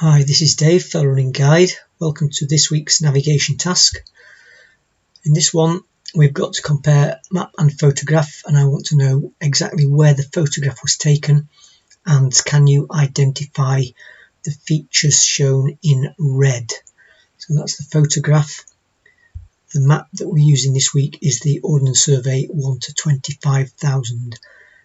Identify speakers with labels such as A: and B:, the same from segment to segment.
A: Hi, this is Dave, Fell Running Guide. Welcome to this week's navigation task. In this one, we've got to compare map and photograph, and I want to know exactly where the photograph was taken and can you identify the features shown in red. So that's the photograph. The map that we're using this week is the Ordnance Survey 1 to 25,000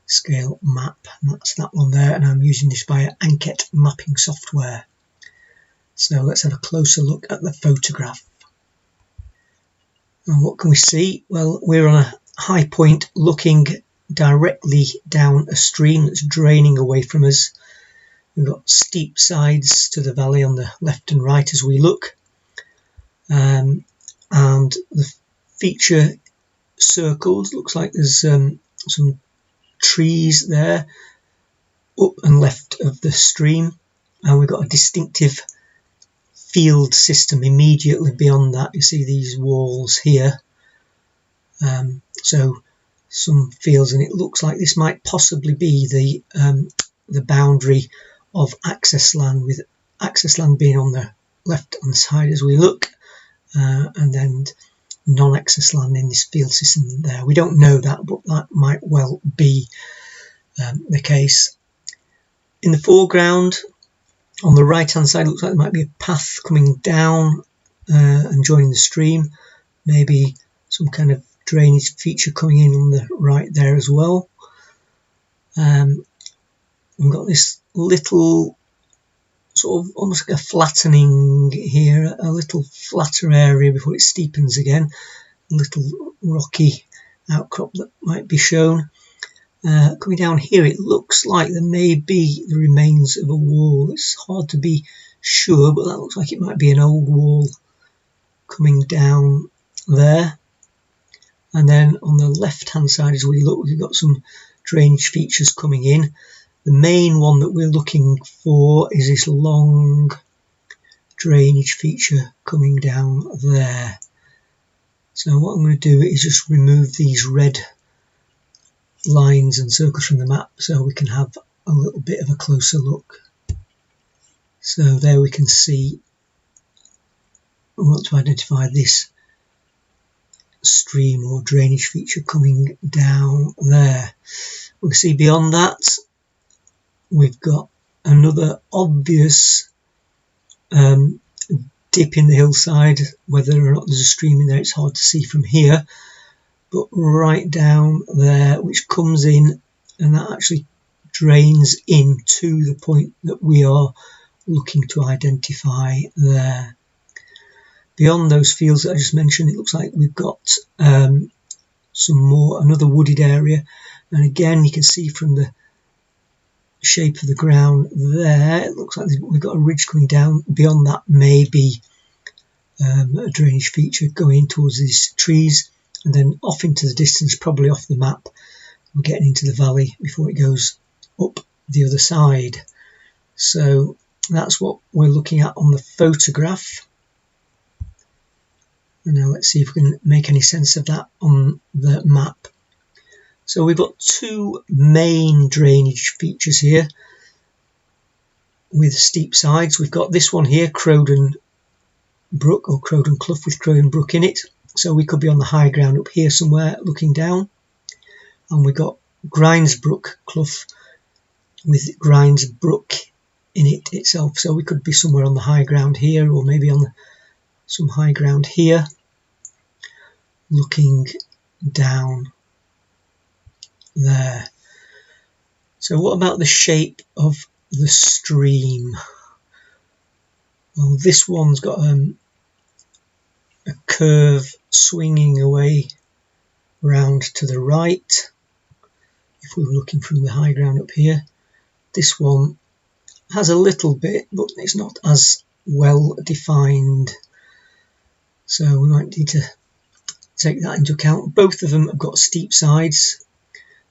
A: scale map, and that's that one there, and I'm using this via Anket mapping software. So let's have a closer look at the photograph. And what can we see? Well, we're on a high point looking directly down a stream that's draining away from us. We've got steep sides to the valley on the left and right as we look. And the feature circled looks like there's some trees there up and left of the stream, and we've got a distinctive field system immediately beyond that. You see these walls here, so some fields, and it looks like this might possibly be the boundary of access land, with access land being on the left hand side as we look, and then non-access land in this field system there. We don't know that, but that might well be the case. In the foreground, on the right hand side, looks like there might be a path coming down and joining the stream, maybe some kind of drainage feature coming in on the right there as well. We've got this little sort of almost like a flattening here, a little flatter area before it steepens again, a little rocky outcrop that might be shown. Coming down here, it looks like there may be the remains of a wall. It's hard to be sure, but that looks like it might be an old wall coming down there. And then on the left hand side as we look, we've got some drainage features coming in. The main one that we're looking for is this long drainage feature coming down there. So what I'm going to do is just remove these red lines and circles from the map so we can have a little bit of a closer look. So there we can see, we want to identify this stream or drainage feature coming down there. We see beyond that we've got another obvious dip in the hillside. Whether or not there's a stream in there, it's hard to see from here, but right down there, which comes in, and that actually drains into the point that we are looking to identify there. Beyond those fields that I just mentioned, it looks like we've got another wooded area, and again you can see from the shape of the ground there, it looks like we've got a ridge coming down. Beyond that may be a drainage feature going towards these trees, and then off into the distance, probably off the map, we're getting into the valley before it goes up the other side. So that's what we're looking at on the photograph. And now let's see if we can make any sense of that on the map. So we've got two main drainage features here with steep sides. We've got this one here, Crowden Brook, or Crowden Clough with Crowden Brook in it. So we could be on the high ground up here somewhere looking down. And we've got Grindsbrook Clough with Grindsbrook in it itself. So we could be somewhere on the high ground here, or maybe on some high ground here, looking down there. So what about the shape of the stream? Well, this one's got a curve swinging away round to the right. If we were looking from the high ground up here, this one has a little bit, but it's not as well defined, so we might need to take that into account. Both of them have got steep sides.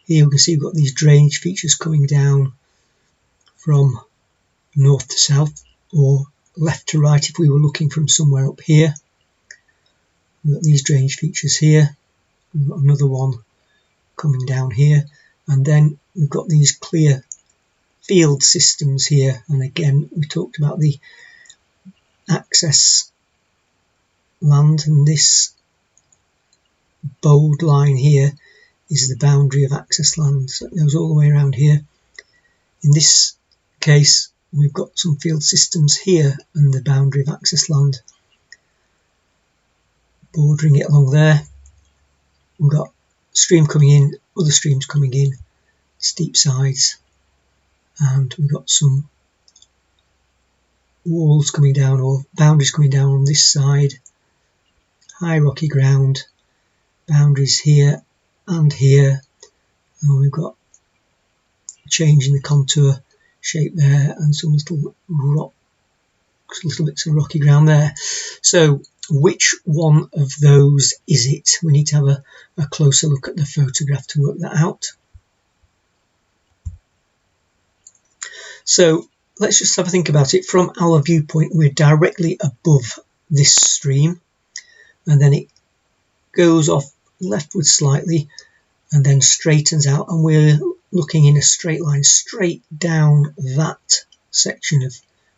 A: Here we can see we've got these drainage features coming down from north to south, or left to right if we were looking from somewhere up here. We've got these drainage features here. We've got another one coming down here, and then we've got these clear field systems here, and again we talked about the access land, and this bold line here is the boundary of access land, so it goes all the way around here. In this case we've got some field systems here and the boundary of access land bordering it along there. We've got stream coming in, other streams coming in, steep sides, and we've got some walls coming down or boundaries coming down on this side, high rocky ground, boundaries here and here, and we've got a change in the contour shape there and some little bits of rocky ground there. So which one of those is it? We need to have a closer look at the photograph to work that out. So let's just have a think about it. From our viewpoint, we're directly above this stream, and then it goes off leftwards slightly and then straightens out, and we're looking in a straight line straight down that section of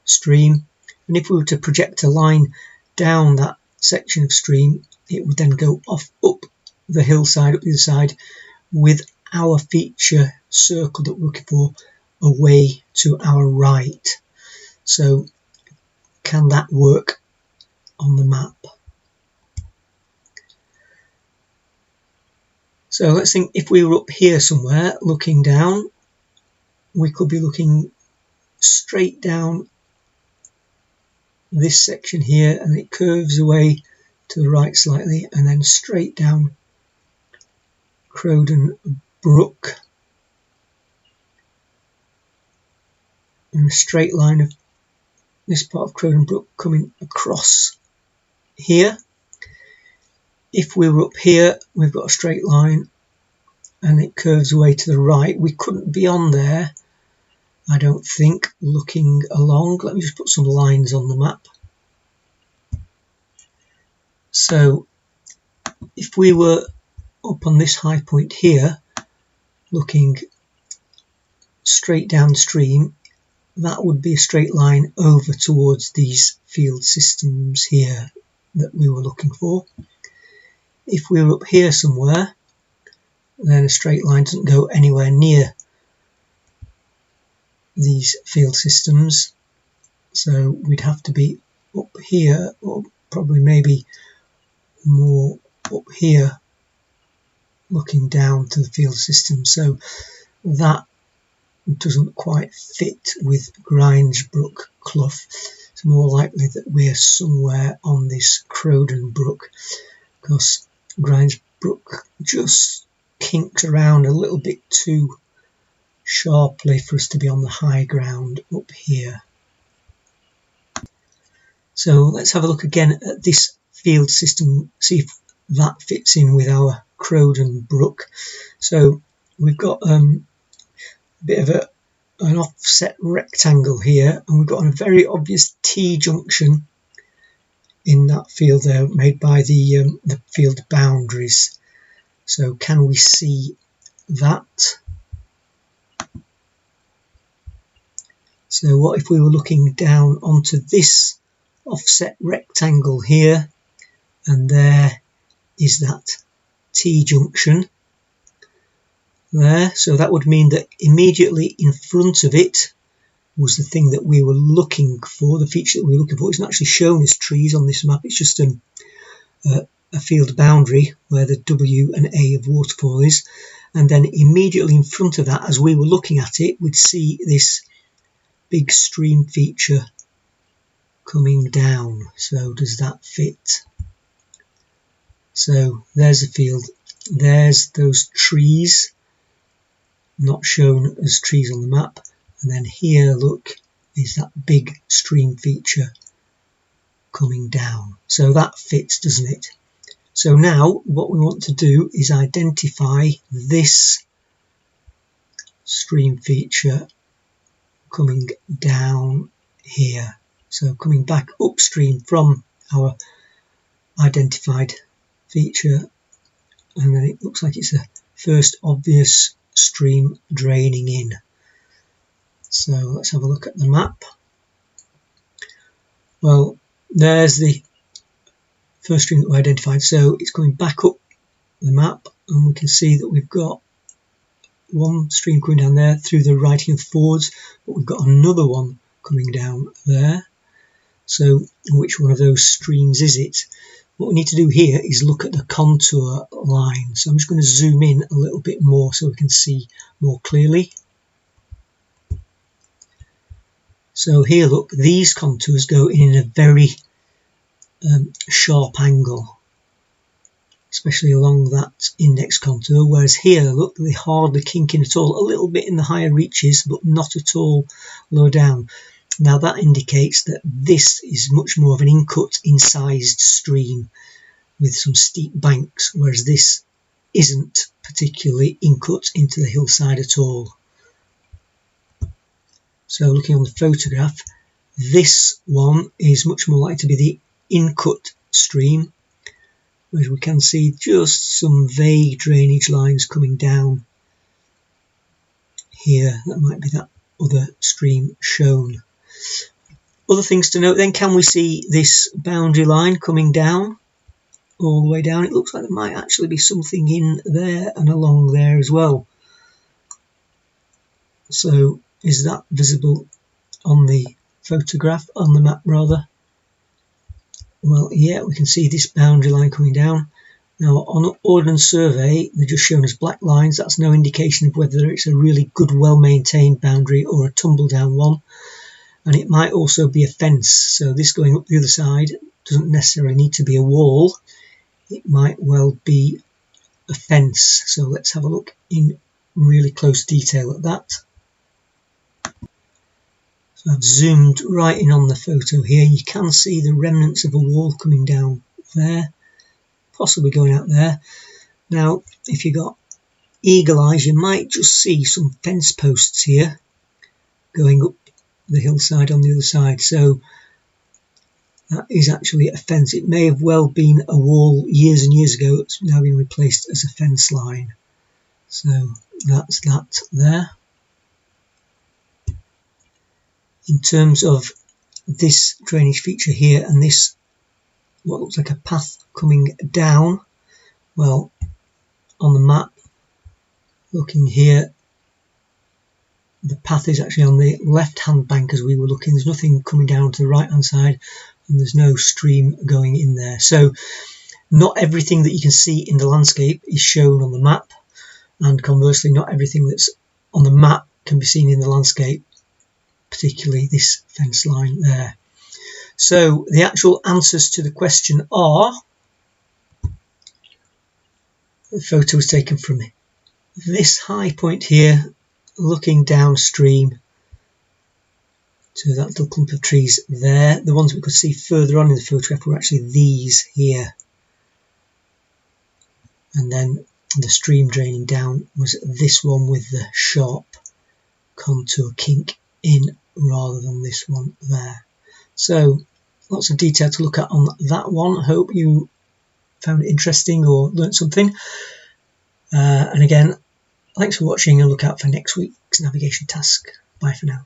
A: stream. And if we were to project a line down that section of stream, it would then go off up the hillside, up the other side, with our feature circle that we're looking for away to our right. So can that work on the map? So let's think, if we were up here somewhere looking down, we could be looking straight down this section here, and it curves away to the right slightly, and then straight down Crowden Brook, and a straight line of this part of Crowden Brook coming across here. If we were up here, we've got a straight line and it curves away to the right. We couldn't be on there, I don't think, looking along. Let me just put some lines on the map. So if we were up on this high point here, looking straight downstream, that would be a straight line over towards these field systems here that we were looking for. If we were up here somewhere, then a straight line doesn't go anywhere near these field systems, so we'd have to be up here, or probably maybe more up here looking down to the field system. So that doesn't quite fit with Grangebrook Clough. It's more likely that we're somewhere on this Crowden Brook, because Grangebrook just kinks around a little bit too sharply for us to be on the high ground up here. So let's have a look again at this field system, see if that fits in with our Crowden Brook. So we've got a bit of an offset rectangle here, and we've got a very obvious T-junction in that field there, made by the field boundaries. So can we see that? So what if we were looking down onto this offset rectangle here, and there is that T-junction there. So that would mean that immediately in front of it was the thing that we were looking for, the feature that we were looking for. It's not actually shown as trees on this map, it's just a field boundary where the W and A of waterfall is, and then immediately in front of that, as we were looking at it, we'd see this big stream feature coming down. So does that fit? So there's a field, there's those trees, not shown as trees on the map, and then here, look, is that big stream feature coming down. So that fits, doesn't it? So now what we want to do is identify this stream feature coming down here. So coming back upstream from our identified feature, and then it looks like it's the first obvious stream draining in. So let's have a look at the map. Well, there's the first stream that we identified. So it's coming back up the map, and we can see that we've got one stream coming down there through the writing of Fords, but we've got another one coming down there. So which one of those streams is it? What we need to do here is look at the contour line. So I'm just going to zoom in a little bit more so we can see more clearly. So here, look, these contours go in a very sharp angle, especially along that index contour, whereas here, look, they hardly kink in at all, a little bit in the higher reaches, but not at all lower down. Now that indicates that this is much more of an in-cut, incised stream with some steep banks, whereas this isn't particularly in-cut into the hillside at all. So looking on the photograph, this one is much more likely to be the in-cut stream, whereas we can see just some vague drainage lines coming down here. That might be that other stream shown. Other things to note then, can we see this boundary line coming down all the way down? It looks like there might actually be something in there and along there as well. So is that visible on the photograph, on the map rather? Well, yeah, we can see this boundary line coming down. Now on Ordnance Survey, they're just shown as black lines. That's no indication of whether it's a really good, well-maintained boundary or a tumble-down one. And it might also be a fence. So this going up the other side doesn't necessarily need to be a wall. It might well be a fence. So let's have a look in really close detail at that. So I've zoomed right in on the photo here. You can see the remnants of a wall coming down there, possibly going out there. Now, if you've got eagle eyes, you might just see some fence posts here going up the hillside on the other side. So that is actually a fence. It may have well been a wall years and years ago. It's now been replaced as a fence line. So that's that there. In terms of this drainage feature here and this, what looks like a path coming down, well, on the map, looking here, the path is actually on the left-hand bank as we were looking. There's nothing coming down to the right-hand side, and there's no stream going in there. So not everything that you can see in the landscape is shown on the map, and conversely, not everything that's on the map can be seen in the landscape, particularly this fence line there. So the actual answers to the question are, the photo was taken from this high point here, looking downstream to that little clump of trees there. The ones we could see further on in the photograph were actually these here. And then the stream draining down was this one with the sharp contour kink in rather than this one there. So lots of detail to look at on that one. I hope you found it interesting or learnt something. And again, thanks for watching and look out for next week's navigation task. Bye for now.